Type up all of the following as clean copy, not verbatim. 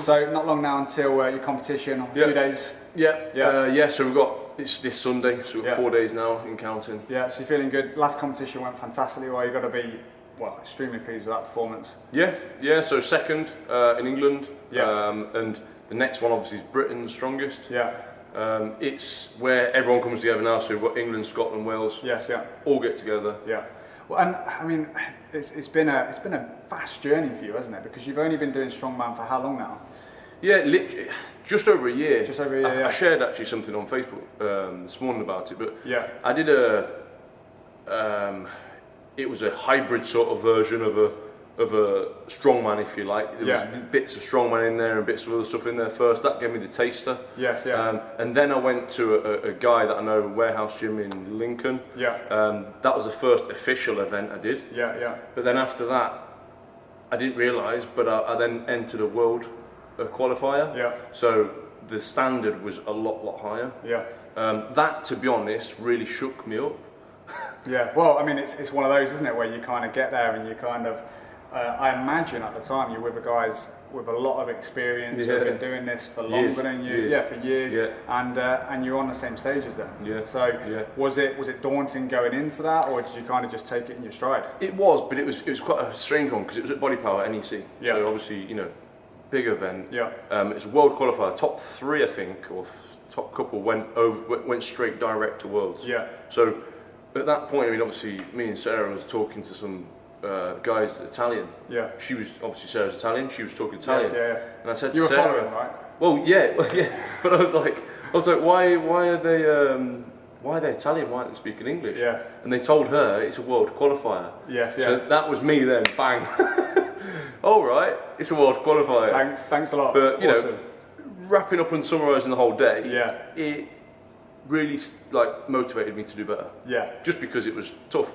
So not long now until your competition, a few days. So we've got, it's this Sunday, so we've got 4 days now in counting. Yeah, so you're feeling good. Last competition went fantastically well. You've got to be, well, extremely pleased with that performance. So second in England, and the next one obviously is Britain's strongest. It's where everyone comes together now, so we've got England, Scotland, Wales, all get together. Well, and I mean, it's been a fast journey for you, hasn't it? Because you've only been doing strongman for how long now? Literally, just over a year. Just over a year. I shared actually something on Facebook this morning about it, but I did it was a hybrid sort of version of a strongman, if you like. There was bits of strongman in there and bits of other stuff in there first. That gave me the taster. And then I went to a guy that I know, Warehouse Gym in Lincoln. That was the first official event I did. But then after that, I didn't realise, but I then entered a world qualifier. So the standard was a lot higher. That, to be honest, really shook me up. Well, I mean, it's one of those, isn't it, where you kind of get there and you kind of, I imagine at the time you're with guys with a lot of experience who have been doing this for longer than you, for years, and you're on the same stage as them. So was it daunting going into that, or did you kind of just take it in your stride? It was, but it was quite a strange one because it was at Body Power NEC. So obviously, you know, big event. It's a world qualifier. Top 3, I think, or top couple went straight direct to Worlds. So at that point, I mean, obviously, me and Sarah was talking to some guys Italian. She was, obviously Sarah's Italian, she was talking Italian. And I said to Sarah, following, right? Well, yeah. But I was like, why are they Italian? Why aren't they speaking English? And they told her it's a world qualifier. So that was me then, bang. All right, it's a world qualifier. Thanks a lot. But you know, wrapping up and summarising the whole day, it really like motivated me to do better. Just because it was tough.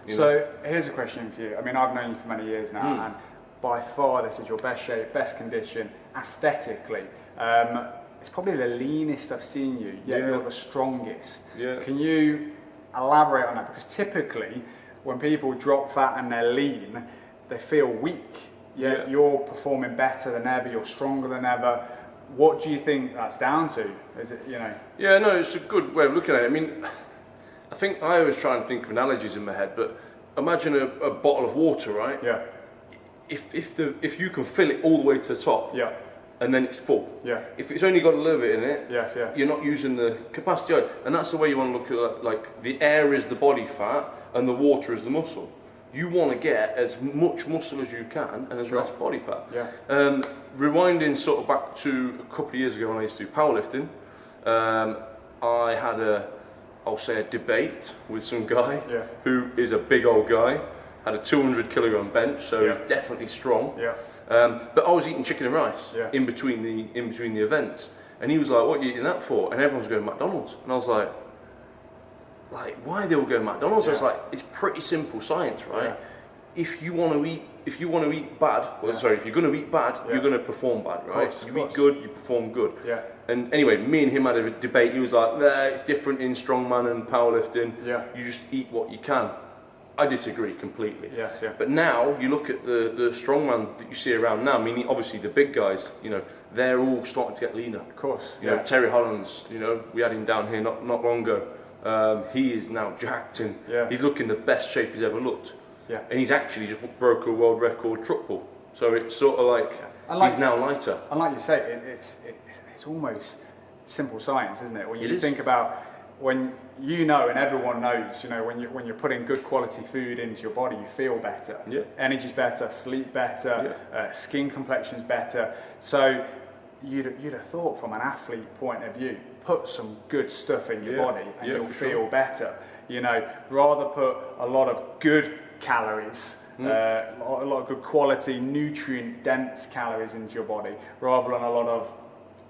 So here's a question for you. I mean, I've known you for many years now, and by far this is your best shape, best condition, aesthetically. It's probably the leanest I've seen you, yet you're the strongest. Can you elaborate on that? Because typically, when people drop fat and they're lean, they feel weak. Yet you're performing better than ever, you're stronger than ever. What do you think that's down to? Is it, you know? Yeah, no, it's a good way of looking at it. I mean, I think I always try and think of analogies in my head, but imagine a bottle of water, right? If you can fill it all the way to the top, and then it's full. If it's only got a little bit in it, you're not using the capacity. And that's the way you want to look at it. Like the air is the body fat, and the water is the muscle. You want to get as much muscle as you can and as less body fat. Rewinding sort of back to a couple of years ago when I used to do powerlifting, I had I'll say a debate with some guy who is a big old guy, had a 200 kilogram bench, so he's definitely strong. But I was eating chicken and rice in between the events, and he was like, "What are you eating that for?" And everyone's going McDonald's, and I was like, why are they all going McDonald's? I was like, it's pretty simple science, right? If you want to eat bad, if you're going to eat bad, you're going to perform bad, right? You eat good, you perform good. And anyway, me and him had a debate. He was like, nah, it's different in strongman and powerlifting. You just eat what you can. I disagree completely. But now you look at the strongman that you see around now. I mean, obviously the big guys, you know, they're all starting to get leaner. Of course. You know, Terry Hollands, you know, we had him down here not long ago. He is now jacked and he's looking the best shape he's ever looked. And he's actually just broke a world record truck pull. So it's sort of like he's now lighter. And like you say, it's almost simple science, isn't it? When you think about, when you know and everyone knows, you know, when you're putting good quality food into your body, you feel better. Energy's better, sleep better, skin complexion's better. So you'd have thought from an athlete point of view, put some good stuff in your body and you'll feel better. You know, rather put a lot of good calories, a lot of good quality, nutrient-dense calories into your body, rather than a lot of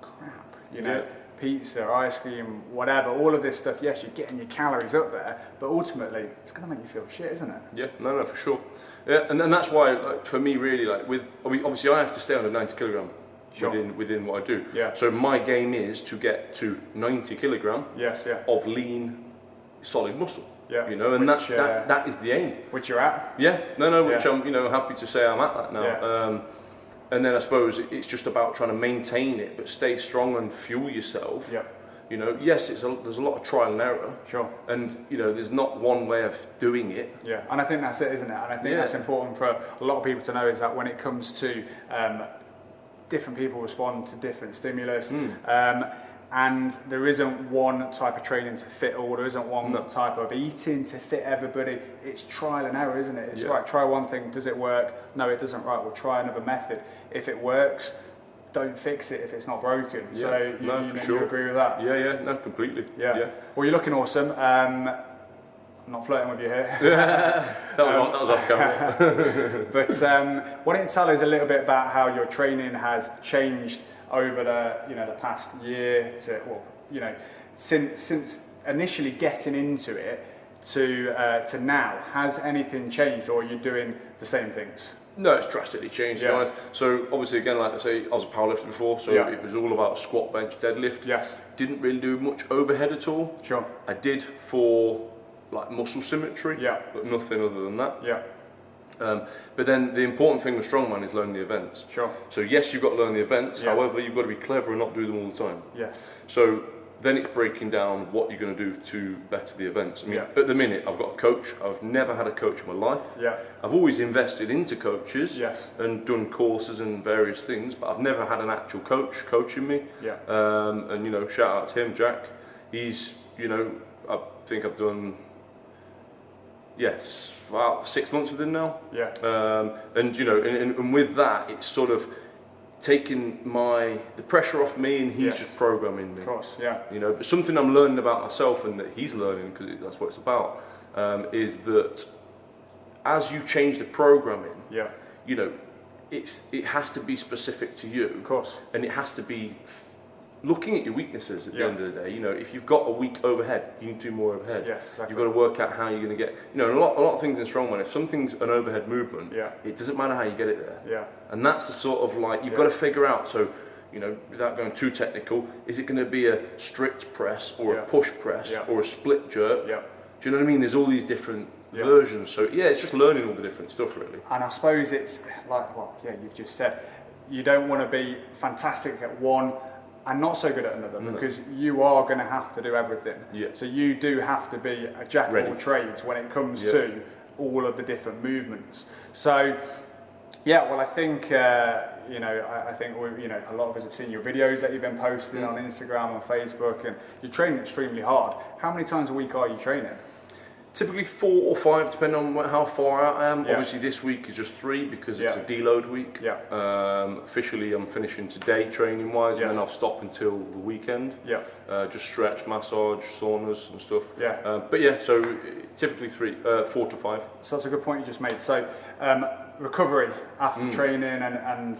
crap, you know, pizza, ice cream, whatever, all of this stuff. Yes, you're getting your calories up there, but ultimately, it's going to make you feel shit, isn't it? Yeah, no, for sure. And that's why, like, for me, really, like, obviously I have to stay under 90 kilogram. Within what I do. So my game is to get to 90 kilogram of lean, solid muscle. You know, and that is the aim. Which you're at. Which I'm, you know, happy to say I'm at that now. And then I suppose it's just about trying to maintain it, but stay strong and fuel yourself. Yeah. You know, yes, there's a lot of trial and error. Sure. And, you know, there's not one way of doing it. Yeah, and I think that's it, isn't it? And I think that's important for a lot of people to know, is that when it comes to different people respond to different stimulus, and there isn't one type of training to fit all, there isn't one type of eating to fit everybody. It's trial and error, isn't it? It's right, try one thing, does it work? No, it doesn't. Right, we'll try another method. If it works, don't fix it if it's not for sure. You agree with that? Yeah, no, completely. Yeah. Well, you're looking awesome. I'm not flirting with you here. that was off camera. But why don't you tell us a little bit about how your training has changed over the past year since initially getting into it to now? Has anything changed, or are you doing the same things? No, it's drastically changed, to be honest. So obviously, again, like I say, I was a powerlifter before, so it was all about squat, bench, deadlift. Yes. Didn't really do much overhead at all. Sure. I did for like muscle symmetry, but nothing other than that. Yeah. But then the important thing with strongman is learn the events. Sure. So yes, you've got to learn the events. However, you've got to be clever and not do them all the time. Yes. So then it's breaking down what you're going to do to better the events. I mean, at the minute, I've got a coach. I've never had a coach in my life. Yeah. I've always invested into coaches. Yes. And done courses and various things, but I've never had an actual coach coaching me. Yeah. And you know, shout out to him, Jack. He's, you know, I think I've done, about 6 months with him now. Yeah. And you know, and with that, it's sort of taking the pressure off me, and he's just programming me. Of course, yeah. You know, but something I'm learning about myself, and that he's learning, because that's what it's about, is that as you change the programming, you know, it has to be specific to you. Of course. And it has to be looking at your weaknesses at the end of the day. You know, if you've got a weak overhead, you need to do more overhead. Yes, exactly. You've got to work out how you're going to get, you know, a lot of things in strongman, if something's an overhead movement, it doesn't matter how you get it there. Yeah. And that's the sort of like, you've got to figure out, so, you know, without going too technical, is it going to be a strict press or a push press or a split jerk? Yeah. Do you know what I mean? There's all these different versions. So it's just learning all the different stuff, really. And I suppose it's like, you've just said, you don't want to be fantastic at one and not so good at another, because you are going to have to do everything. Yeah. So you do have to be a jack of all trades when it comes to all of the different movements. So, well, I think I think a lot of us have seen your videos that you've been posting on Instagram and Facebook, and you're training extremely hard. How many times a week are you training? Typically 4 or 5, depending on how far out I am. Obviously this week is just 3 because it's a deload week. Officially I'm finishing today training wise, and then I'll stop until the weekend. Just stretch, massage, saunas and stuff. So typically 4 to 5. So that's a good point you just made. So recovery after training, and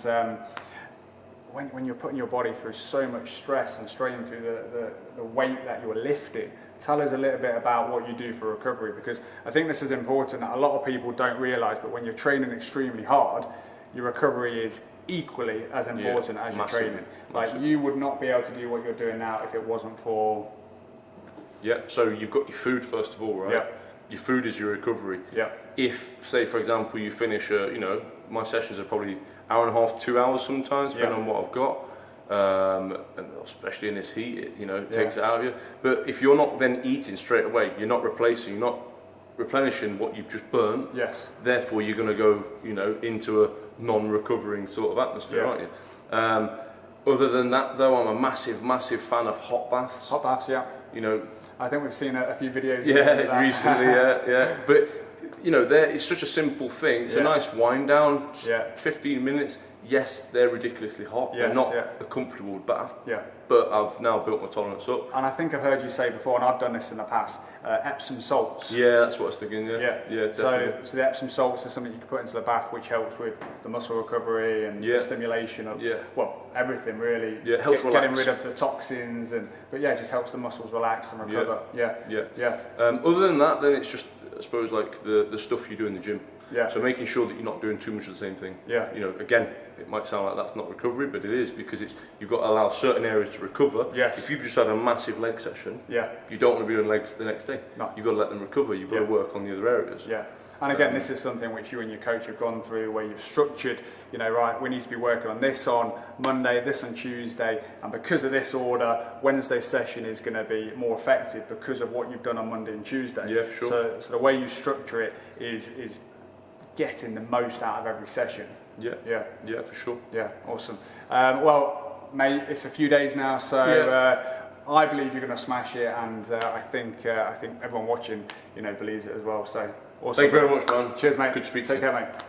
when you're putting your body through so much stress and strain through the weight that you're lifting, tell us a little bit about what you do for recovery, because I think this is important that a lot of people don't realise, but when you're training extremely hard, your recovery is equally as important as your training. Like, you would not be able to do what you're doing now if it wasn't for... So you've got your food first of all, right? Your food is your recovery. If, say for example, you finish my sessions are probably hour and a half, 2 hours sometimes, depending on what I've got. And especially in this heat, it takes it out of you. But if you're not then eating straight away, you're not replacing, you're not replenishing what you've just burnt. Therefore, you're going to go, into a non-recovering sort of atmosphere, aren't you? Other than that, though, I'm a massive, massive fan of hot baths. Hot baths, I think we've seen a few videos. Recently, But it's such a simple thing. It's a nice wind down. 15 minutes. Yes, they're ridiculously hot. They're not a comfortable bath. But I've now built my tolerance up. And I think I've heard you say before, and I've done this in the past, Epsom salts. That's what I was thinking. So the Epsom salts is something you can put into the bath, which helps with the muscle recovery and stimulation of everything really. Helps getting rid of the toxins, but just helps the muscles relax and recover. Other than that, then it's just, I suppose, like the stuff you do in the gym. So making sure that you're not doing too much of the same thing. Again, it might sound like that's not recovery, but it is, because you've got to allow certain areas to recover. If you've just had a massive leg session, you don't want to be doing legs the next day. No. You've got to let them recover. You've got to work on the other areas. And again, this is something which you and your coach have gone through, where you've structured, you know, right, we need to be working on this on Monday, this on Tuesday, and because of this order, Wednesday's session is going to be more effective because of what you've done on Monday and Tuesday. Yeah, sure. So the way you structure it is getting the most out of every session. Yeah, for sure. Yeah, awesome. Well, mate, it's a few days now, so I believe you're going to smash it, and I think everyone watching, you know, believes it as well. So awesome. Thank you very much, man. Cheers, mate. Good to speak to Take you. care, mate.